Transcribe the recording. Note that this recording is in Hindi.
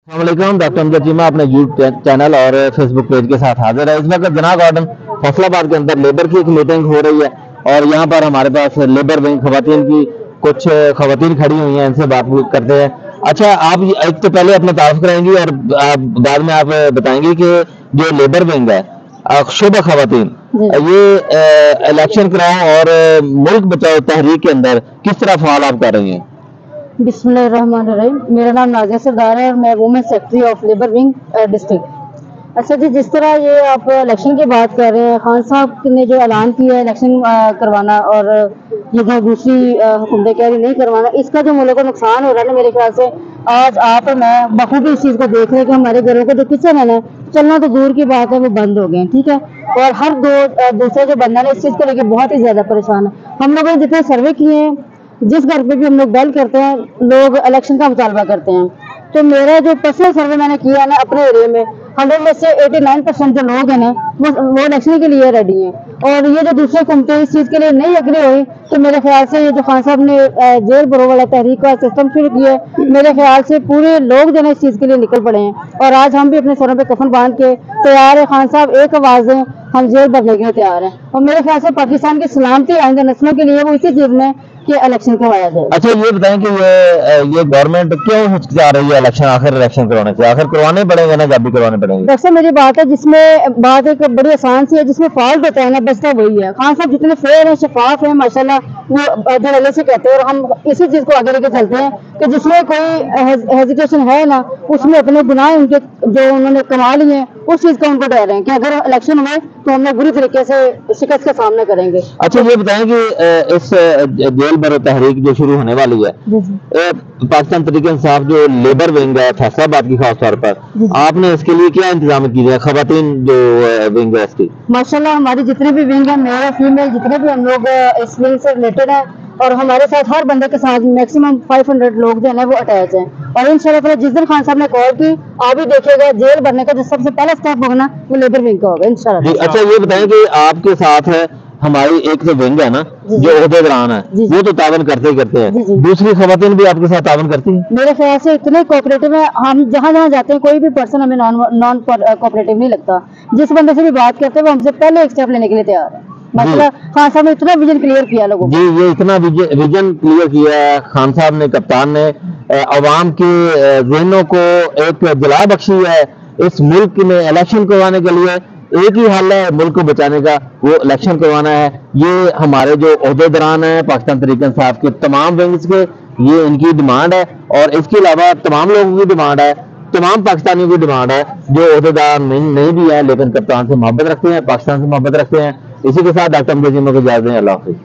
अस्सलामुअलैकुम, डॉक्टर अमजद चीमा अपने यूट्यूब चैनल और फेसबुक पेज के साथ हाजिर है। इस वक्त जना गार्डन फैसलाबाद के अंदर लेबर की एक मीटिंग हो रही है और यहाँ पर हमारे पास लेबर विंग खवातीन की कुछ खवातीन खड़ी हुई हैं, इनसे बात करते हैं। अच्छा, आप एक तो पहले अपना तारुफ कराएंगी और बाद में आप बताएंगी कि जो लेबर विंग है शुबा खवातीन ये इलेक्शन कराओ और मुल्क बचाओ तहरीक के अंदर किस तरह फ़ाल आप कर रही हैं? बिस्मिल्लाहिर्रहमानिर्रहीम। मेरा नाम नाज़िया सरदार है और मैं women secretary of labour wing district. अच्छा जी, जिस तरह ये आप इलेक्शन की बात कर रहे हैं, खान साहब ने जो ऐलान किया है इलेक्शन करवाना और ये जो दूसरी हुकूमतें कह रही नहीं करवाना, इसका जो मुल्क को नुकसान हो रहा है ना, मेरे ख्याल से आज आप और मैं बखूबी इस चीज़ को देख रहे हैं कि हमारे घरों को जो किचन है ना, चलना तो दूर की बात है, वो बंद हो गए हैं। ठीक है, और हर दूसरे जो बंदा है इस चीज़ को लेकर बहुत ही ज़्यादा परेशान है। हम लोगों ने जितने सर्वे किए हैं, जिस घर पे भी हम लोग बेल करते हैं, लोग इलेक्शन का मुतालबा करते हैं। तो मेरा जो पर्सनल सर्वे मैंने किया है ना अपने एरिया में, 100 में से 89% जो लोग हैं ना वो इलेक्शन के लिए रेडी हैं। और ये जो दूसरे हुकूमतें इस चीज़ के लिए नहीं एग्री हुई, तो मेरे ख्याल से ये जो खान साहब ने जेल भरो वाला तहरीक का सिस्टम शुरू किया है, मेरे ख्याल से पूरे लोग जो है इस चीज़ के लिए निकल पड़े हैं। और आज हम भी अपने सरों पे कफन बांध के तैयार है, खान साहब एक आवाज़ दें, हम जेल भरने के लिए तैयार हैं। और मेरे ख्याल से पाकिस्तान की सलामती आइंदा नस्लों के लिए वो इसी चीज़ में कि इलेक्शन करवाया जाए। अच्छा, ये बताएं कि ये गवर्नमेंट क्यों हिचकिचा रही है इलेक्शन आखिर इलेक्शन करवाने से? आखिर करवाने पड़ेंगे ना, जब भी करवाने पड़ेंगे। दरअसल मेरी बात है, जिसमें बात एक बड़ी आसान सी है, जिसमें फॉल्ट होता है ना, बस तो वही है। खान साहब जितने फेयर हैं, शफाफ हैं, माशाल्लाह, वो धड़ल्ले से कहते हैं और हम इसी चीज़ को आगे लेके चलते हैं कि जिसमें कोई हेजिटेशन है ना, उसमें अपने गुनाह उनके जो उन्होंने कमा लिए हैं उस चीज़ का उनको डर है कि अगर इलेक्शन हुए तो हम लोग बुरी तरीके से शिकस्त का सामना करेंगे। अच्छा, ये बताएं कि इस जेल भरो तहरीक जो शुरू होने वाली है, पाकिस्तान तहरीक इंसाफ जो लेबर विंग है फैसलाबाद की खास तौर पर, आपने इसके लिए क्या इंतजाम किए हैं? खवातीन जो विंग है इसकी माशाल्लाह हमारी जितने भी विंग है, मेल फीमेल जितने भी हम लोग इस विंग से रिलेटेड है, और हमारे साथ हर बंदे के साथ मैक्सिमम 500 लोग जो है वो अटैच हैं। और इंशाल्लाह जिस दिन खान साहब ने कॉल की, आप भी देखिएगा, जेल भरने का जो सबसे पहला स्टेप होगा ना, वो लेबर विंग का होगा इंशाल्लाह। अच्छा, ये बताएं कि आपके साथ है हमारी एक तो विंग है ना जो ओहदेदारान है, वो तो तावन करते ही करते हैं, दूसरी खवातीन भी आपके साथ तावन करती हैं? मेरे ख्याल से इतने कोऑपरेटिव है, हम जहाँ जहाँ जाते हैं कोई भी पर्सन हमें नॉन कोऑपरेटिव नहीं लगता। जिस बंदे से भी बात करते हैं वो हमसे पहले एक स्टेप लेने के लिए तैयार है। मतलब खान साहब ने इतना विजन क्लियर किया लोगों को। जी, ये इतना विजन क्लियर किया है खान साहब ने, कप्तान ने, अवाम के ज़हनों को एक जला बख्शी है। इस मुल्क में इलेक्शन करवाने के लिए एक ही हल है मुल्क को बचाने का, वो इलेक्शन करवाना है। ये हमारे जो ओहदेदारान हैं पाकिस्तान तहरीक इंसाफ के तमाम विंग्स के, ये इनकी डिमांड है और इसके अलावा तमाम लोगों की डिमांड है, तमाम पाकिस्तानियों की डिमांड है जो ओहदेदार नहीं भी है लेकिन कप्तान से मोहब्बत रखते हैं, पाकिस्तान से मोहब्बत रखते हैं। इसी के साथ डॉक्टर अमजद चीमा को इजाज़त दें। अल्लाह हाफिज़।